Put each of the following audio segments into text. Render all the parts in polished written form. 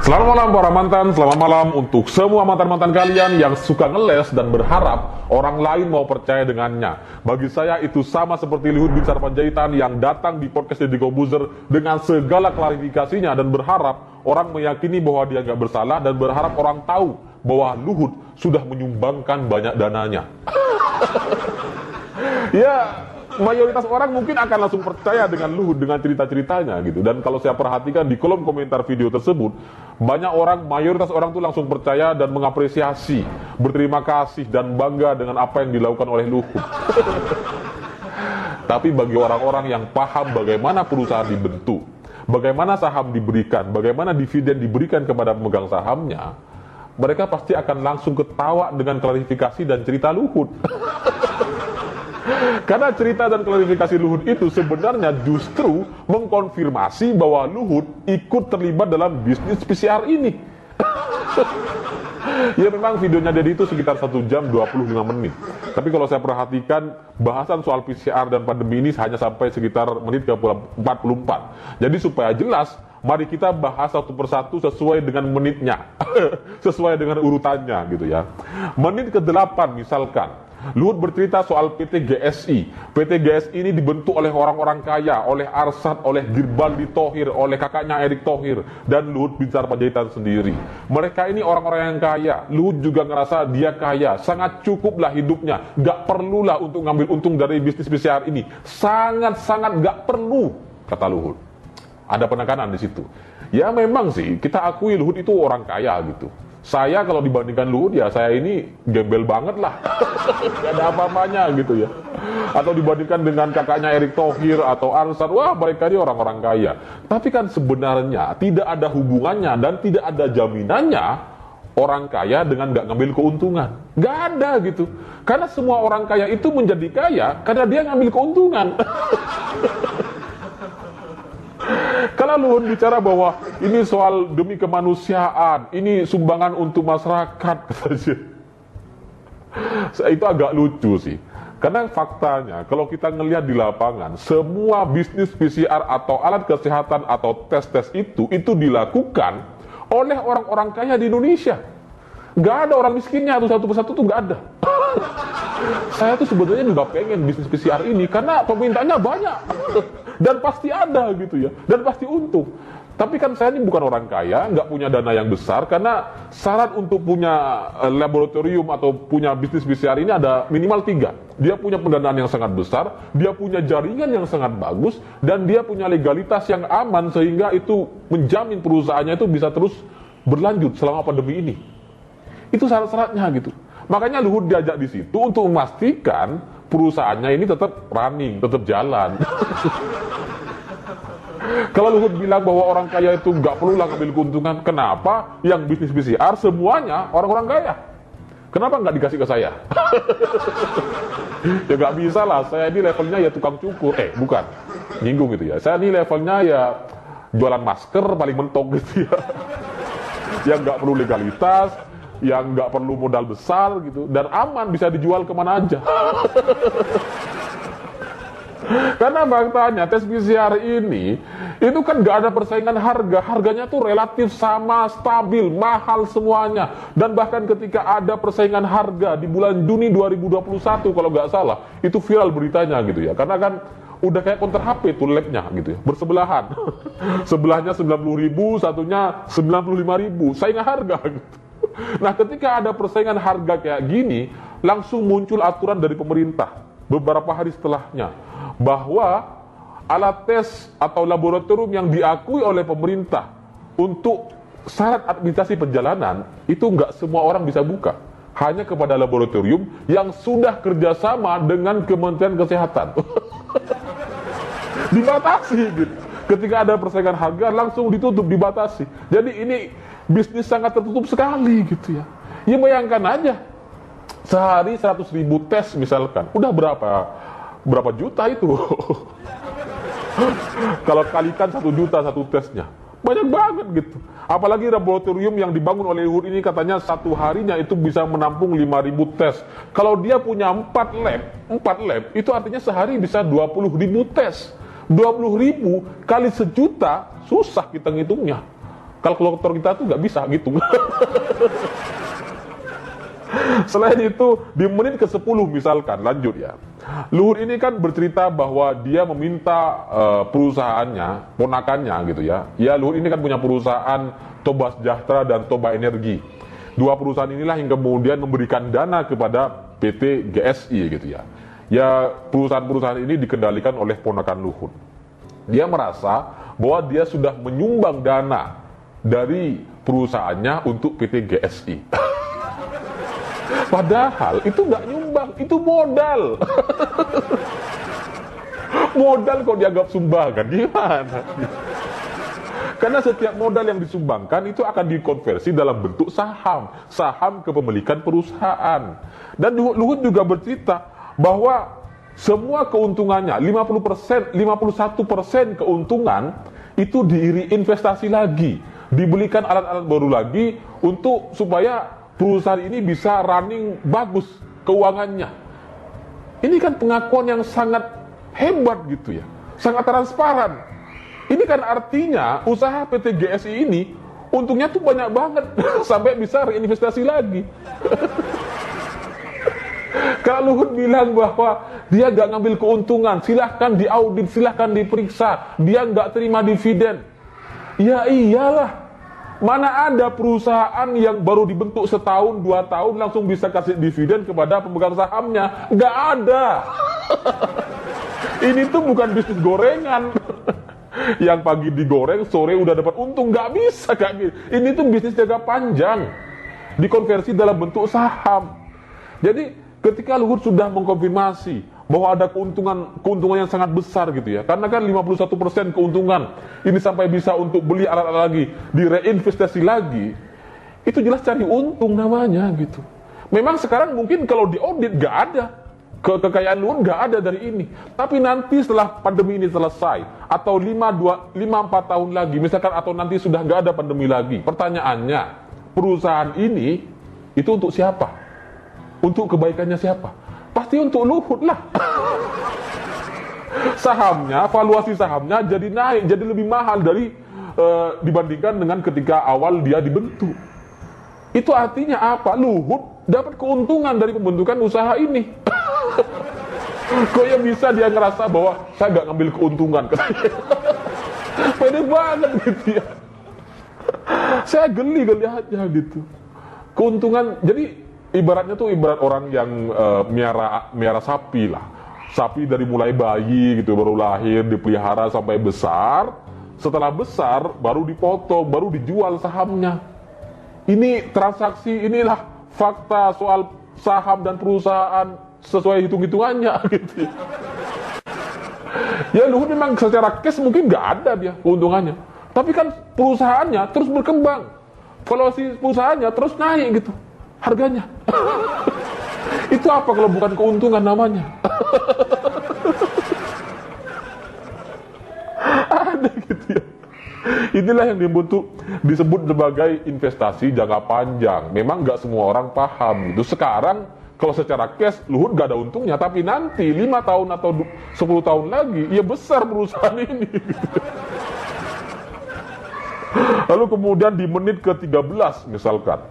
Selamat malam para mantan, selamat malam untuk semua mantan-mantan kalian yang suka ngeles dan berharap orang lain mau percaya dengannya. Bagi saya itu sama seperti Luhut Binsar Panjaitan yang datang di podcast Deddy Corbuzier dengan segala klarifikasinya dan berharap orang meyakini bahwa dia nggak bersalah dan berharap orang tahu bahwa Luhut sudah menyumbangkan banyak dananya. Ya, mayoritas orang mungkin akan langsung percaya dengan Luhut, dengan cerita-ceritanya gitu. Dan kalau saya perhatikan di kolom komentar video tersebut, banyak orang, mayoritas orang tuh langsung percaya dan mengapresiasi, berterima kasih dan bangga dengan apa yang dilakukan oleh Luhut. Tapi bagi orang-orang yang paham bagaimana perusahaan dibentuk, bagaimana saham diberikan, bagaimana dividen diberikan kepada pemegang sahamnya, mereka pasti akan langsung ketawa dengan klarifikasi dan cerita Luhut. Karena cerita dan klarifikasi Luhut itu sebenarnya justru mengkonfirmasi bahwa Luhut ikut terlibat dalam bisnis PCR ini. Ya memang videonya Deddy itu sekitar 1 jam 25 menit. Tapi kalau saya perhatikan bahasan soal PCR dan pandemi ini hanya sampai sekitar menit ke 44. Jadi supaya jelas, mari kita bahas satu persatu sesuai dengan menitnya. Sesuai dengan urutannya gitu ya. Menit ke-8 misalkan Luhut bercerita soal PT GSI. PT GSI ini dibentuk oleh orang-orang kaya, oleh Arsad, oleh Girbandi Thohir, oleh kakaknya Erick Thohir, dan Luhut Binsar Panjaitan sendiri. Mereka ini orang-orang yang kaya. Luhut juga ngerasa dia kaya, sangat cukuplah hidupnya, gak perlulah untuk ngambil untung dari bisnis PCR ini. Sangat-sangat gak perlu, kata Luhut. Ada penekanan di situ. Ya memang sih, kita akui Luhut itu orang kaya gitu. Saya kalau dibandingkan Luhut ya saya ini gembel banget lah. Gak ada apa-apanya gitu ya. Atau dibandingkan dengan kakaknya Erick Thohir atau Arsad, wah mereka ini orang-orang kaya. Tapi kan sebenarnya tidak ada hubungannya dan tidak ada jaminannya orang kaya dengan gak ngambil keuntungan. Gak ada gitu. Karena semua orang kaya itu menjadi kaya karena dia ngambil keuntungan. Kalau Luhut bicara bahwa ini soal demi kemanusiaan, ini sumbangan untuk masyarakat, itu agak lucu sih. Karena faktanya, kalau kita ngelihat di lapangan, semua bisnis PCR atau alat kesehatan atau tes-tes itu dilakukan oleh orang-orang kaya di Indonesia. Gak ada orang miskinnya satu persatu tuh gak ada. Saya tuh sebetulnya juga pengen bisnis PCR ini karena pemintaannya banyak. Dan pasti ada gitu ya, dan pasti untung. Tapi kan saya ini bukan orang kaya, nggak punya dana yang besar, karena syarat untuk punya laboratorium atau punya bisnis PCR ini ada minimal 3. Dia punya pendanaan yang sangat besar, dia punya jaringan yang sangat bagus, dan dia punya legalitas yang aman sehingga itu menjamin perusahaannya itu bisa terus berlanjut selama pandemi ini. Itu syarat-syaratnya gitu. Makanya Luhut diajak di situ untuk memastikan perusahaannya ini tetap running, tetap jalan. Kalau Luhut bilang bahwa orang kaya itu nggak perlu lah ngambil keuntungan, kenapa yang bisnis PCR semuanya orang-orang kaya? Kenapa nggak dikasih ke saya? Ya nggak bisa lah, saya ini levelnya ya tukang cukur, bukan, nyinggung gitu ya. Saya ini levelnya ya jualan masker paling mentok gitu ya. Yang nggak perlu legalitas, yang nggak perlu modal besar gitu, dan aman bisa dijual kemana aja. Karena faktanya tes PCR ini itu kan nggak ada persaingan harga, harganya tuh relatif sama, stabil, mahal semuanya. Dan bahkan ketika ada persaingan harga di bulan Juni 2021 kalau nggak salah, itu viral beritanya gitu ya. Karena kan udah kayak counter HP tuh labnya gitu ya, bersebelahan. Sebelahnya 90.000, satunya 95.000, saingan harga gitu. Nah ketika ada persaingan harga kayak gini, langsung muncul aturan dari pemerintah beberapa hari setelahnya bahwa alat tes atau laboratorium yang diakui oleh pemerintah untuk syarat administrasi perjalanan itu nggak semua orang bisa buka, hanya kepada laboratorium yang sudah kerjasama dengan Kementerian Kesehatan. Dibatasi gitu. Ketika ada persaingan harga langsung ditutup, dibatasi. Jadi ini bisnis sangat tertutup sekali gitu ya. Ya bayangkan aja, sehari 100.000 tes misalkan, udah berapa juta itu? Kalau kalikan 1 juta satu tesnya, banyak banget gitu. Apalagi laboratorium yang dibangun oleh Luhut ini katanya satu harinya itu bisa menampung 5.000 tes. Kalau dia punya 4 lab, itu artinya sehari bisa 20.000 tes. 20.000 kali sejuta, susah kita ngitungnya. Kalkulator kita tuh nggak bisa ngitung. Selain itu, di menit ke-10 misalkan, lanjut ya. Luhut ini kan bercerita bahwa dia meminta perusahaannya, ponakannya gitu ya. Ya, Luhut ini kan punya perusahaan Toba Sejahtera dan Toba Energi. Dua perusahaan inilah yang kemudian memberikan dana kepada PT GSI gitu ya. Ya, perusahaan-perusahaan ini dikendalikan oleh ponakan Luhut. Dia merasa bahwa dia sudah menyumbang dana dari perusahaannya untuk PT GSI. Padahal itu nggak nyumbang, itu modal. Modal kok dianggap sumbangan, gimana? Karena setiap modal yang disumbangkan itu akan dikonversi dalam bentuk saham, saham kepemilikan perusahaan. Dan Luhut juga bercerita bahwa semua keuntungannya, 50%, 51% keuntungan itu diiri investasi lagi, dibelikan alat-alat baru lagi untuk supaya perusahaan ini bisa running bagus keuangannya. Ini kan pengakuan yang sangat hebat gitu ya, sangat transparan. Ini kan artinya usaha PT GSI ini untungnya tuh banyak banget sampai bisa reinvestasi lagi. Kalau Luhut bilang bahwa dia nggak ngambil keuntungan, silahkan diaudit, silahkan diperiksa, dia nggak terima dividen. Ya iyalah. Mana ada perusahaan yang baru dibentuk setahun, 2 tahun langsung bisa kasih dividen kepada pemegang sahamnya? Nggak ada. Ini tuh bukan bisnis gorengan. Yang pagi digoreng, sore udah dapat untung. Nggak bisa kayak gitu. Ini tuh bisnis jangka panjang. Dikonversi dalam bentuk saham. Jadi ketika Luhut sudah mengkonfirmasi bahwa ada keuntungan yang sangat besar gitu ya. Karena kan 51% keuntungan ini sampai bisa untuk beli alat-alat lagi, direinvestasi lagi. Itu jelas cari untung namanya gitu. Memang sekarang mungkin kalau diaudit nggak ada. Kekayaan Luhut nggak ada dari ini. Tapi nanti setelah pandemi ini selesai atau 5-4 tahun lagi misalkan, atau nanti sudah nggak ada pandemi lagi. Pertanyaannya, perusahaan ini itu untuk siapa? Untuk kebaikannya siapa? Pasti untuk Luhut lah. Sahamnya, valuasi sahamnya jadi naik, jadi lebih mahal dari dibandingkan dengan ketika awal dia dibentuk. Itu artinya apa? Luhut dapat keuntungan dari pembentukan usaha ini. Kok yang bisa dia ngerasa bahwa saya nggak ngambil keuntungan? Pede banget gitu ya. Saya geli lihatnya gitu. Keuntungan, jadi ibaratnya tuh ibarat orang yang miara sapi lah. Sapi dari mulai bayi gitu, baru lahir, dipelihara sampai besar. Setelah besar, baru dipotong, baru dijual sahamnya. Ini transaksi, inilah fakta soal saham dan perusahaan sesuai hitung-hitungannya gitu. Ya Luhut memang secara cash mungkin nggak ada dia keuntungannya. Tapi kan perusahaannya terus berkembang. Valuasi perusahaannya terus naik gitu harganya. Itu apa kalau bukan keuntungan namanya? Ada gitu ya. Inilah yang disebut sebagai investasi jangka panjang. Memang nggak semua orang paham gitu. Sekarang kalau secara cash Luhut nggak ada untungnya, tapi nanti 5 tahun atau 10 tahun lagi ya besar perusahaan ini. Lalu kemudian di menit ke-13 misalkan,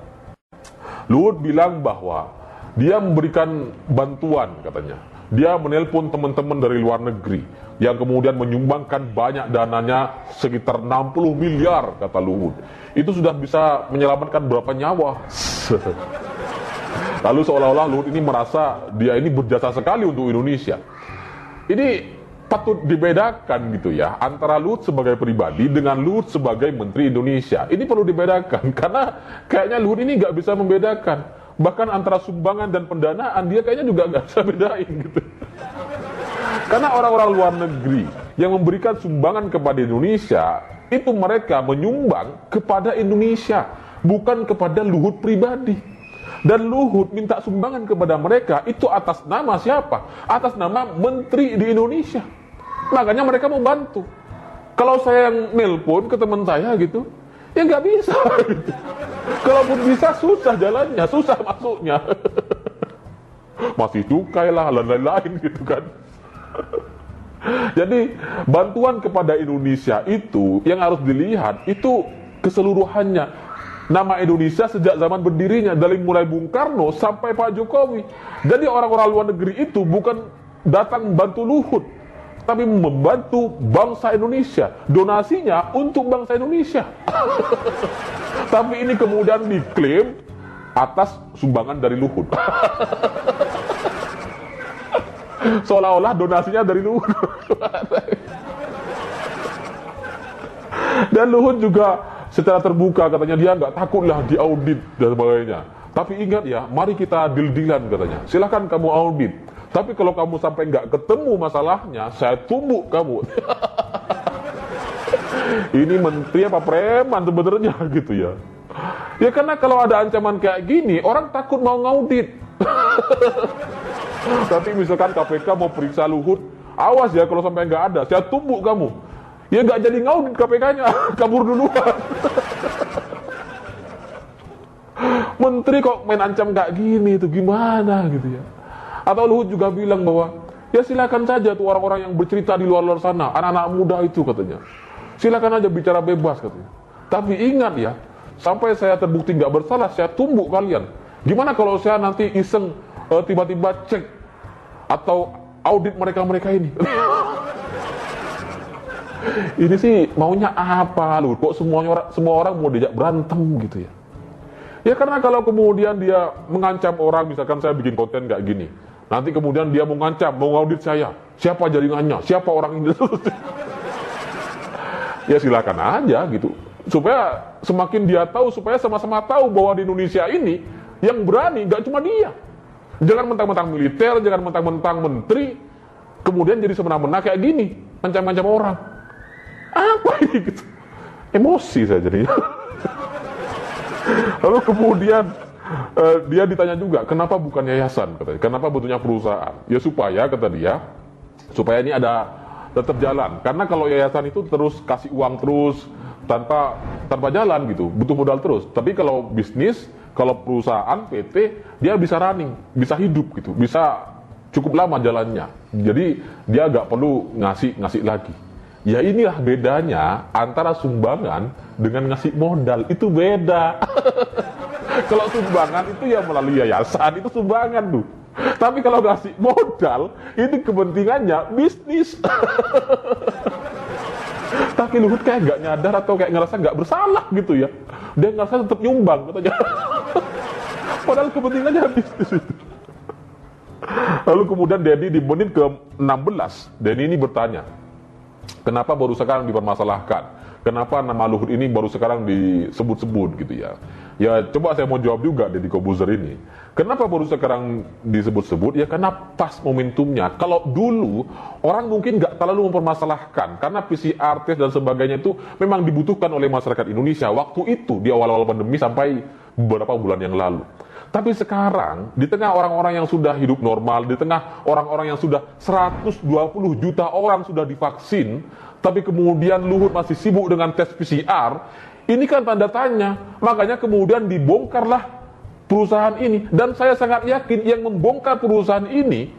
Luhut bilang bahwa dia memberikan bantuan katanya. Dia menelpon teman-teman dari luar negeri yang kemudian menyumbangkan banyak dananya, sekitar 60 miliar kata Luhut. Itu sudah bisa menyelamatkan berapa nyawa. Lalu seolah-olah Luhut ini merasa dia ini berjasa sekali untuk Indonesia. Ini patut dibedakan gitu ya, antara Luhut sebagai pribadi dengan Luhut sebagai Menteri Indonesia. Ini perlu dibedakan karena kayaknya Luhut ini nggak bisa membedakan. Bahkan antara sumbangan dan pendanaan dia kayaknya juga nggak bisa bedain gitu. Karena orang-orang luar negeri yang memberikan sumbangan kepada Indonesia, itu mereka menyumbang kepada Indonesia, bukan kepada Luhut pribadi. Dan Luhut minta sumbangan kepada mereka itu atas nama siapa? Atas nama menteri di Indonesia. Makanya mereka mau bantu. Kalau saya yang nelpon ke teman saya gitu, ya nggak bisa. Gitu. Kalaupun bisa susah jalannya, susah masuknya. Masih cukai lah, lain-lain gitu kan. Jadi bantuan kepada Indonesia itu yang harus dilihat itu keseluruhannya. Nama Indonesia sejak zaman berdirinya, dari mulai Bung Karno sampai Pak Jokowi. Jadi orang-orang luar negeri itu bukan datang membantu Luhut, tapi membantu bangsa Indonesia. Donasinya untuk bangsa Indonesia. Tapi ini kemudian diklaim atas sumbangan dari Luhut. Seolah-olah donasinya dari Luhut. Dan Luhut juga secara terbuka katanya dia nggak takutlah diaudit dan sebagainya. Tapi ingat ya, mari kita deal-dealan katanya. Silahkan kamu audit. Tapi kalau kamu sampai nggak ketemu masalahnya, saya tumbuk kamu. Ini menteri apa preman sebenarnya gitu ya. Ya karena kalau ada ancaman kayak gini, orang takut mau ngaudit. Tapi misalkan KPK mau periksa Luhut, awas ya kalau sampai nggak ada, saya tumbuk kamu. Ya nggak jadi ngaudit KPK-nya, kabur duluan. Menteri kok main ancam kayak gini, itu gimana gitu ya. Atau Luhut juga bilang bahwa ya silakan saja tuh orang-orang yang bercerita di luar sana, anak-anak muda itu katanya. Silakan aja bicara bebas katanya. Tapi ingat ya, sampai saya terbukti nggak bersalah, saya tumbuk kalian. Gimana kalau saya nanti iseng tiba-tiba cek atau audit mereka-mereka ini? Ini sih maunya apa lu? Kok semua orang mau diajak berantem gitu ya? Ya karena kalau kemudian dia mengancam orang, misalkan saya bikin konten kayak gini, nanti kemudian dia mengancam, mau ngaudit saya, siapa jaringannya, siapa orang ini? Ya silakan aja gitu, supaya semakin dia tahu, supaya sama-sama tahu bahwa di Indonesia ini yang berani gak cuma dia. Jangan mentang-mentang militer, jangan mentang-mentang menteri, kemudian jadi semena-mena kayak gini, ngancam-ngancam orang. Apa ini gitu? Emosi saya jadinya. Lalu kemudian dia ditanya juga, kenapa bukan yayasan? Katanya, kenapa butuhnya perusahaan? Ya supaya, kata dia, supaya ini ada tetap jalan. Karena kalau yayasan itu terus kasih uang terus tanpa jalan gitu, butuh modal terus. Tapi kalau bisnis, kalau perusahaan PT, dia bisa running, bisa hidup gitu, bisa cukup lama jalannya. Jadi dia nggak perlu ngasih lagi. Ya inilah bedanya antara sumbangan dengan ngasih modal, itu beda. Kalau sumbangan itu ya melalui yayasan, itu sumbangan tuh. Tapi kalau ngasih modal, itu kepentingannya bisnis. Tapi Luhut kayak nggak nyadar atau kayak ngerasa nggak bersalah gitu ya. Dia ngerasa tetap nyumbang katanya. Padahal kepentingannya bisnis itu. Lalu kemudian Denny di menit ke-16, Denny ini bertanya, kenapa baru sekarang dipermasalahkan? Kenapa nama Luhut ini baru sekarang disebut-sebut gitu ya? Ya coba saya mau jawab juga Deddy Kobuzer ini. Kenapa baru sekarang disebut-sebut? Ya karena pas momentumnya. Kalau dulu orang mungkin nggak terlalu mempermasalahkan karena PCR test dan sebagainya itu memang dibutuhkan oleh masyarakat Indonesia waktu itu di awal-awal pandemi sampai beberapa bulan yang lalu. Tapi sekarang, di tengah orang-orang yang sudah hidup normal, di tengah orang-orang yang sudah 120 juta orang sudah divaksin, tapi kemudian Luhut masih sibuk dengan tes PCR, ini kan tanda tanya. Makanya kemudian dibongkarlah perusahaan ini. Dan saya sangat yakin yang membongkar perusahaan ini,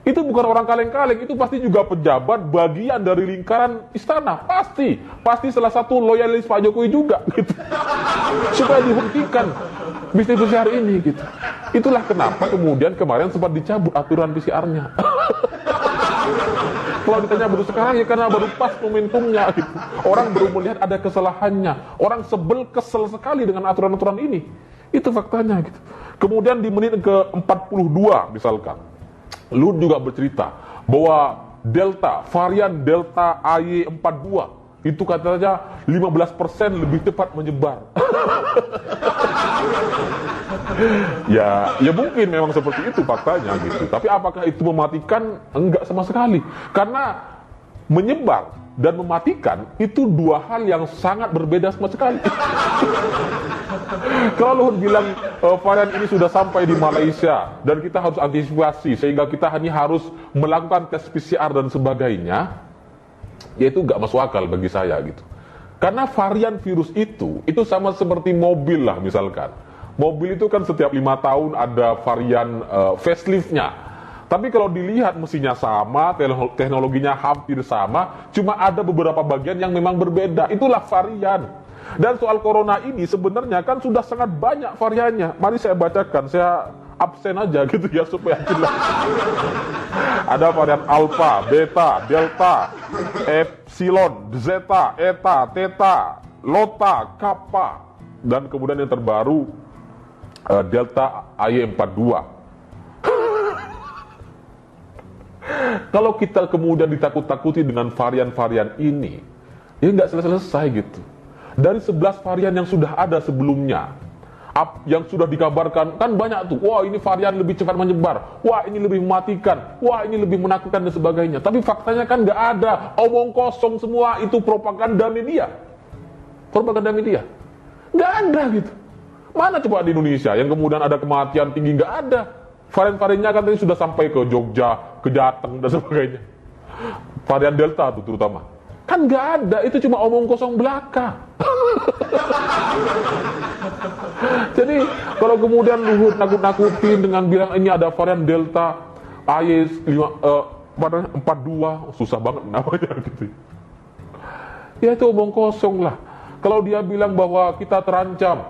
itu bukan orang kaleng-kaleng, itu pasti juga pejabat bagian dari lingkaran istana. Pasti salah satu loyalis Pak Jokowi juga gitu. Supaya dihentikan bisnis PCR ini gitu. Itulah kenapa kemudian kemarin sempat dicabut aturan PCR-nya. Kalau ditanya baru sekarang ya karena baru pas momentumnya gitu. Orang baru melihat ada kesalahannya. Orang kesel sekali dengan aturan-aturan ini. Itu faktanya gitu. Kemudian di menit ke-42 misalkan, Luhut juga bercerita bahwa varian Delta AY42 itu katanya 15% lebih cepat menyebar. Ya mungkin memang seperti itu faktanya gitu. Tapi apakah itu mematikan? Enggak sama sekali. Karena menyebar dan mematikan itu dua hal yang sangat berbeda sama sekali. Kalau Luhut bilang varian ini sudah sampai di Malaysia dan kita harus antisipasi sehingga kita hanya harus melakukan tes PCR dan sebagainya, ya itu nggak masuk akal bagi saya gitu. Karena varian virus itu sama seperti mobil lah misalkan. Mobil itu kan setiap 5 tahun ada varian facelift-nya. Tapi kalau dilihat mesinnya sama, teknologinya hampir sama, cuma ada beberapa bagian yang memang berbeda. Itulah varian. Dan soal corona ini sebenarnya kan sudah sangat banyak variannya. Mari saya bacakan, saya absen aja gitu ya supaya jelas. Ada varian alpha, beta, delta, epsilon, zeta, eta, theta, lota, kappa, dan kemudian yang terbaru delta AY42. Kalau kita kemudian ditakut-takuti dengan varian-varian ini, ya nggak selesai-selesai gitu. Dari 11 varian yang sudah ada sebelumnya, yang sudah dikabarkan, kan banyak tuh, wah ini varian lebih cepat menyebar, wah ini lebih mematikan, wah ini lebih menakutkan dan sebagainya. Tapi faktanya kan nggak ada, omong kosong semua, itu propaganda media. Propaganda media. Nggak ada gitu. Mana coba di Indonesia yang kemudian ada kematian tinggi? Nggak ada. Varian-variannya katanya sudah sampai ke Jogja, ke Jateng dan sebagainya. Varian Delta tuh terutama. Kan nggak ada, itu cuma omong kosong belaka. Jadi kalau kemudian Luhut nakut-nakutin dengan bilang ini ada varian Delta AY42, susah banget namanya gitu. Ya itu omong kosong lah. Kalau dia bilang bahwa kita terancam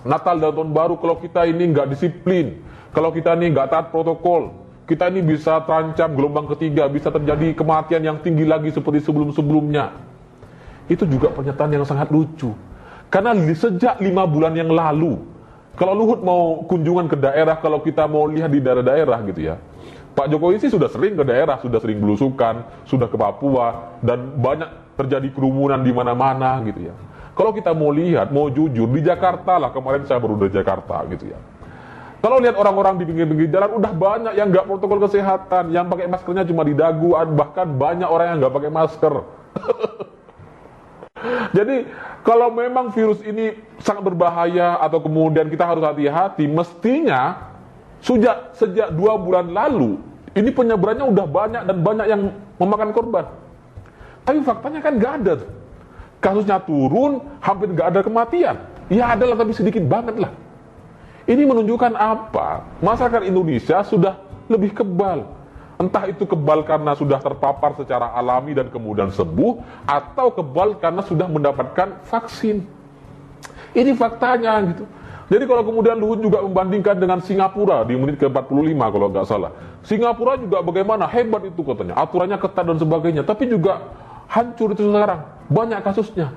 Natal dan Tahun Baru kalau kita ini nggak disiplin, kalau kita ini nggak taat protokol, kita ini bisa terancam gelombang ketiga, bisa terjadi kematian yang tinggi lagi seperti sebelum-sebelumnya. Itu juga pernyataan yang sangat lucu. Karena sejak 5 bulan yang lalu, kalau Luhut mau kunjungan ke daerah, kalau kita mau lihat di daerah-daerah gitu ya, Pak Jokowi sih sudah sering ke daerah, sudah sering belusukan, sudah ke Papua, dan banyak terjadi kerumunan di mana-mana gitu ya. Kalau kita mau lihat, mau jujur, di Jakarta lah, kemarin saya baru dari Jakarta gitu ya. Kalau lihat orang-orang di pinggir-pinggir jalan, udah banyak yang nggak protokol kesehatan, yang pakai maskernya cuma di dagu, bahkan banyak orang yang nggak pakai masker. Jadi, kalau memang virus ini sangat berbahaya atau kemudian kita harus hati-hati, mestinya sejak 2 bulan lalu, ini penyebarannya udah banyak dan banyak yang memakan korban. Tapi faktanya kan nggak ada. Kasusnya turun, hampir nggak ada kematian. Ya ada lah, tapi sedikit banget lah. Ini menunjukkan apa? Masyarakat Indonesia sudah lebih kebal. Entah itu kebal karena sudah terpapar secara alami dan kemudian sembuh, atau kebal karena sudah mendapatkan vaksin. Ini faktanya gitu. Jadi kalau kemudian Luhut juga membandingkan dengan Singapura di menit ke-45 kalau nggak salah. Singapura juga bagaimana? Hebat itu katanya. Aturannya ketat dan sebagainya. Tapi juga hancur itu sekarang. Banyak kasusnya.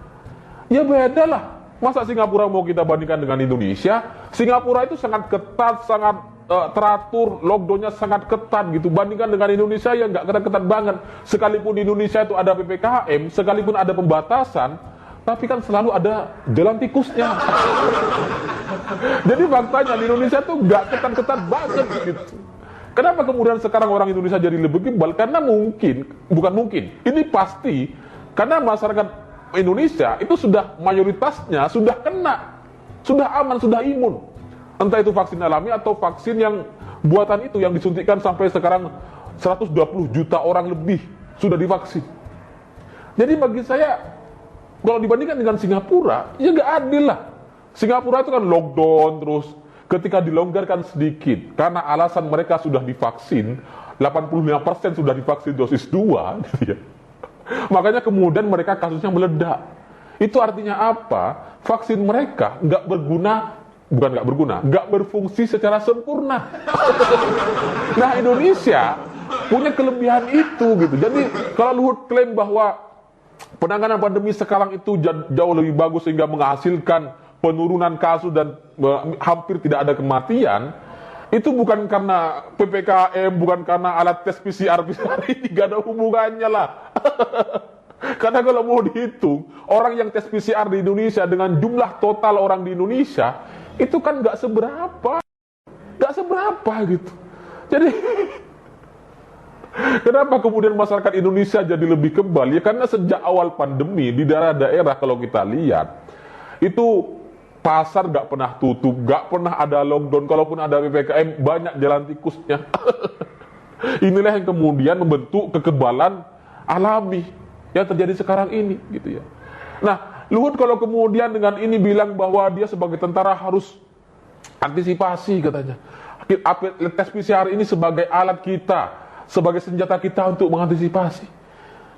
Ya beda lah. Masa Singapura mau kita bandingkan dengan Indonesia? Singapura itu sangat ketat, sangat teratur, lockdownnya sangat ketat gitu. Bandingkan dengan Indonesia ya nggak ketat-ketat banget. Sekalipun di Indonesia itu ada PPKM, sekalipun ada pembatasan, tapi kan selalu ada jalan tikusnya. Jadi faktanya di Indonesia tuh nggak ketat-ketat banget gitu. Kenapa kemudian sekarang orang Indonesia jadi lebih kebal? Karena bukan mungkin, ini pasti, karena masyarakat Indonesia itu sudah mayoritasnya sudah kena, sudah aman, sudah imun. Entah itu vaksin alami atau vaksin yang buatan itu yang disuntikkan sampai sekarang 120 juta orang lebih sudah divaksin. Jadi bagi saya, kalau dibandingkan dengan Singapura, ya nggak adil lah. Singapura itu kan lockdown terus, ketika dilonggarkan sedikit, karena alasan mereka sudah divaksin, 85% sudah divaksin dosis 2, gitu ya. Makanya kemudian mereka kasusnya meledak. Itu artinya apa? Vaksin mereka nggak berfungsi secara sempurna. Nah Indonesia punya kelebihan itu gitu. Jadi kalau Luhut klaim bahwa penanganan pandemi sekarang itu jauh lebih bagus sehingga menghasilkan penurunan kasus dan hampir tidak ada kematian, itu bukan karena PPKM, bukan karena alat tes PCR ini, gak ada hubungannya lah. Karena kalau mau dihitung, orang yang tes PCR di Indonesia dengan jumlah total orang di Indonesia, itu kan gak seberapa gitu. Jadi, kenapa kemudian masyarakat Indonesia jadi lebih kebal? Ya karena sejak awal pandemi, di daerah-daerah kalau kita lihat, itu pasar nggak pernah tutup, nggak pernah ada lockdown, kalaupun ada PPKM banyak jalan tikusnya. Inilah yang kemudian membentuk kekebalan alami yang terjadi sekarang ini, gitu ya. Nah, Luhut kalau kemudian dengan ini bilang bahwa dia sebagai tentara harus antisipasi katanya. Tes PCR ini sebagai alat kita, sebagai senjata kita untuk mengantisipasi.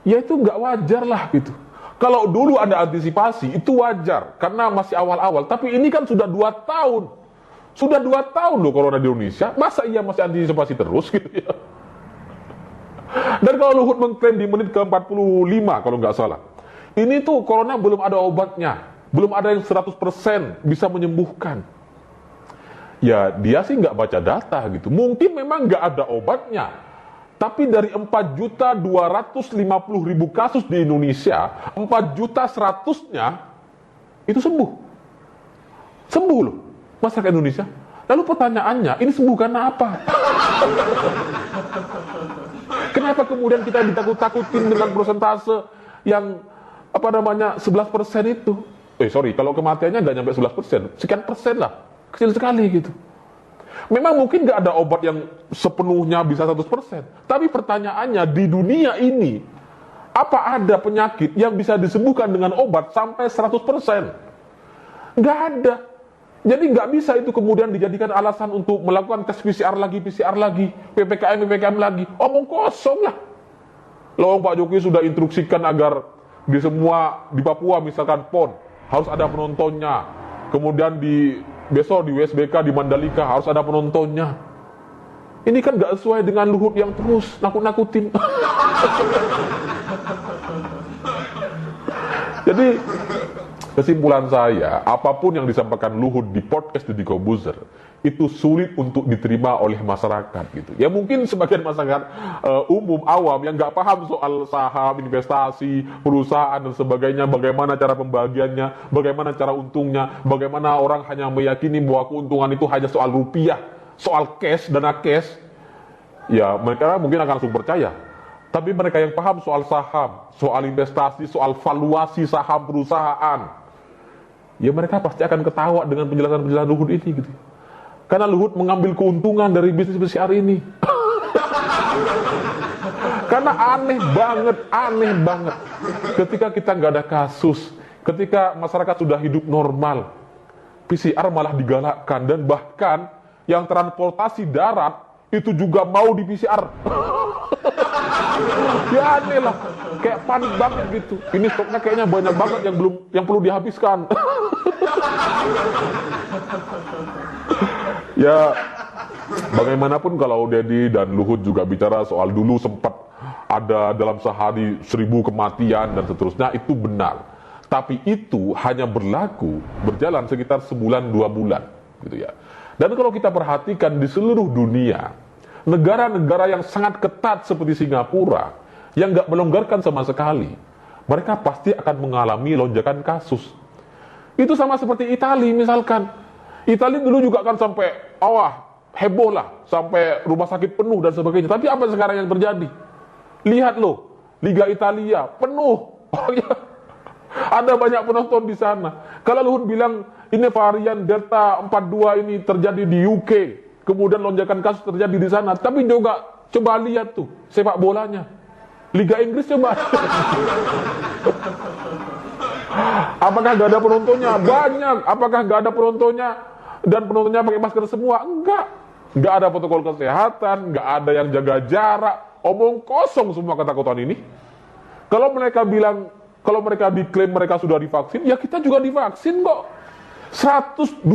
Ya itu nggak wajar lah gitu. Kalau dulu ada antisipasi, itu wajar, karena masih awal-awal. Tapi ini kan sudah 2 tahun. Sudah 2 tahun loh corona di Indonesia. Masa iya masih antisipasi terus gitu ya? Dan kalau Luhut mengklaim di menit ke-45 kalau nggak salah, ini tuh corona belum ada obatnya, belum ada yang 100% bisa menyembuhkan. Ya dia sih nggak baca data gitu. Mungkin memang nggak ada obatnya, tapi dari 4.250.000 kasus di Indonesia, 4.100.000-nya itu sembuh. Sembuh loh masyarakat Indonesia. Lalu pertanyaannya, ini sembuh karena apa? Kenapa kemudian kita ditakut-takutin dengan persentase yang 11% itu? Kalau kematiannya nggak nyampe 11%, sekian persen lah, kecil sekali gitu. Memang mungkin nggak ada obat yang sepenuhnya bisa 100%. Tapi pertanyaannya, di dunia ini, apa ada penyakit yang bisa disembuhkan dengan obat sampai 100%? Nggak ada. Jadi nggak bisa itu kemudian dijadikan alasan untuk melakukan tes PCR lagi, PPKM lagi. Omong kosong lah. Loh, Pak Jokowi sudah instruksikan agar di Papua misalkan PON harus ada penontonnya. Kemudian besok di WSBK di Mandalika harus ada penontonnya. Ini kan nggak sesuai dengan Luhut yang terus nakut-nakutin. Jadi kesimpulan saya, apapun yang disampaikan Luhut di podcast Deddy Corbuzier itu sulit untuk diterima oleh masyarakat gitu. Ya mungkin sebagian masyarakat umum awam yang nggak paham soal saham, investasi, perusahaan dan sebagainya, bagaimana cara pembagiannya, bagaimana cara untungnya, bagaimana orang hanya meyakini bahwa keuntungan itu hanya soal rupiah, soal cash, dana cash. Ya mereka mungkin akan langsung percaya. Tapi mereka yang paham soal saham, soal investasi, soal valuasi saham perusahaan, ya mereka pasti akan ketawa dengan penjelasan-penjelasan Luhut ini gitu. Karena Luhut mengambil keuntungan dari bisnis PCR ini. Karena aneh banget. Ketika kita nggak ada kasus, ketika masyarakat sudah hidup normal, PCR malah digalakkan, dan bahkan yang transportasi darat itu juga mau di PCR. Ya aneh lah, kayak panik banget gitu. Ini stoknya kayaknya banyak banget yang perlu dihabiskan. Ya bagaimanapun kalau Deddy dan Luhut juga bicara soal dulu sempat ada dalam sehari 1.000 kematian dan seterusnya, itu benar. Tapi itu hanya berjalan sekitar sebulan 2 bulan gitu ya. Dan kalau kita perhatikan di seluruh dunia, negara-negara yang sangat ketat seperti Singapura yang nggak melonggarkan sama sekali, mereka pasti akan mengalami lonjakan kasus. Itu sama seperti Italia misalkan. Italia dulu juga kan sampai heboh lah, sampai rumah sakit penuh dan sebagainya. Tapi apa sekarang yang terjadi? Lihat loh, Liga Italia penuh. Ada banyak penonton di sana. Kalau Luhut bilang ini varian Delta 42 ini terjadi di UK, kemudian lonjakan kasus terjadi di sana. Tapi juga coba lihat tuh sepak bolanya, Liga Inggris coba. Apakah gak ada penontonnya? Banyak. Apakah gak ada penontonnya? Dan penontonnya pakai masker semua? Enggak. Gak ada protokol kesehatan, gak ada yang jaga jarak. Omong kosong semua ketakutan ini. Kalau mereka diklaim mereka sudah divaksin, ya kita juga divaksin kok. 120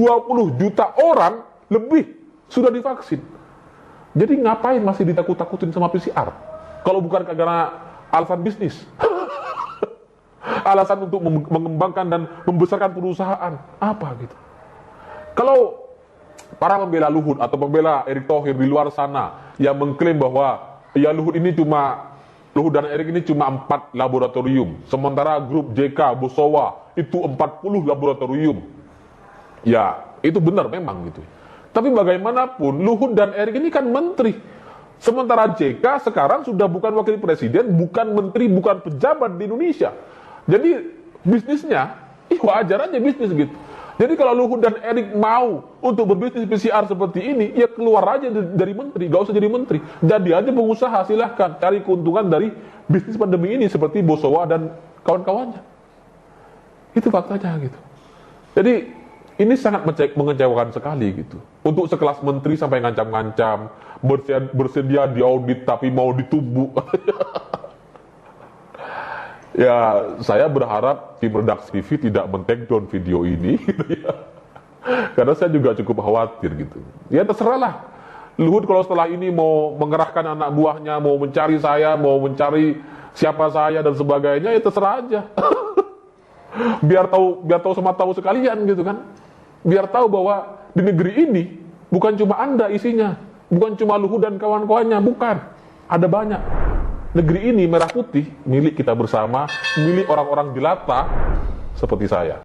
juta orang lebih sudah divaksin. Jadi ngapain masih ditakut-takutin sama PCR? Kalau bukan karena alasan bisnis. Alasan untuk mengembangkan dan membesarkan perusahaan. Apa gitu? Kalau para pembela Luhut atau pembela Erick Thohir di luar sana yang mengklaim bahwa ya Luhut dan Erick ini cuma 4 laboratorium, sementara grup JK, Bosowa itu 40 laboratorium. Ya, itu benar memang gitu. Tapi bagaimanapun Luhut dan Erick ini kan menteri. Sementara JK sekarang sudah bukan wakil presiden, bukan menteri, bukan pejabat di Indonesia. Jadi bisnisnya, wajar aja bisnis gitu. Jadi kalau Luhut dan Erick mau untuk berbisnis PCR seperti ini, ya keluar aja dari menteri, gak usah jadi menteri. Jadi aja pengusaha, silahkan cari keuntungan dari bisnis pandemi ini seperti Bosowa dan kawan-kawannya. Itu faktanya gitu. Jadi ini sangat mengecewakan sekali gitu. Untuk sekelas menteri sampai ngancam-ngancam, bersedia diaudit tapi mau ditumbuk. Ya, saya berharap tim redaksi TV tidak men-take down video ini, gitu ya. Karena saya juga cukup khawatir gitu. Ya terserahlah. Luhut kalau setelah ini mau mengerahkan anak buahnya, mau mencari saya, mau mencari siapa saya dan sebagainya, ya terserah aja. biar tahu sama tahu sekalian gitu kan. Biar tahu bahwa di negeri ini bukan cuma Anda isinya, bukan cuma Luhut dan kawan-kawannya, bukan. Ada banyak. Negeri ini merah putih milik kita bersama, milik orang-orang jelata seperti saya.